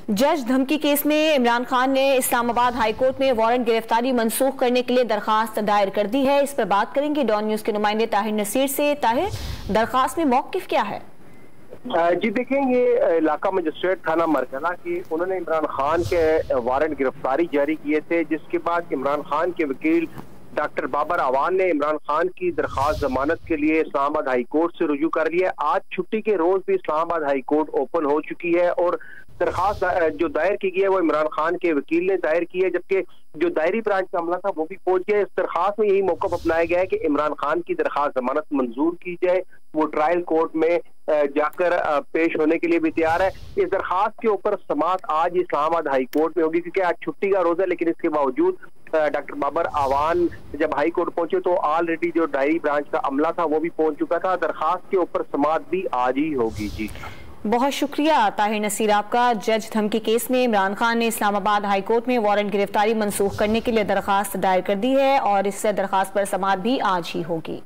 जज धमकी केस में इमरान खान ने इस्लामाबाद हाईकोर्ट में वारंट गिरफ्तारी मंसूख करने के लिए दरखास्त दायर कर दी है। इस पर बात करेंगे डॉन न्यूज के नुमाइंदे ताहिर नसीर से। ताहिर, दरखास्त में मौकिफ क्या है? जी देखें, ये इलाका मजिस्ट्रेट थाना मरकला की उन्होंने इमरान खान के वारंट गिरफ्तारी जारी किए थे, जिसके बाद इमरान खान के वकील डॉक्टर बाबर अवान ने इमरान खान की दरखास्त जमानत के लिए इस्लामाबाद हाई कोर्ट से रुजू कर लिया। आज छुट्टी के रोज भी इस्लामाबाद हाई कोर्ट ओपन हो चुकी है और दरखास्त जो दायर की गई है वो इमरान खान के वकील ने दायर की है, जबकि जो दायरी ब्रांच का अमला था वो भी पहुंच गया। इस दरखास्त में यही मौका अपनाया गया है कि इमरान खान की दरखास्त जमानत मंजूर की जाए, वो ट्रायल कोर्ट में जाकर पेश होने के लिए भी तैयार है। इस दरखास्त के ऊपर समाअत आज इस्लामाबाद हाई कोर्ट में होगी, क्योंकि आज छुट्टी का रोज है, लेकिन इसके बावजूद डॉक्टर बाबर आवान जब हाई कोर्ट पहुंचे तो ऑलरेडी जो डायरी ब्रांच का अमला था वो भी पहुंच चुका था। दरखास्त के ऊपर समाअत भी आज ही होगी। जी बहुत शुक्रिया ताहिर नसीर आपका। जज धमकी केस में इमरान खान ने इस्लामाबाद हाई कोर्ट में वारंट गिरफ्तारी मंसूख करने के लिए दरखास्त दायर कर दी है और इस दरखास्त पर समाअत भी आज ही होगी।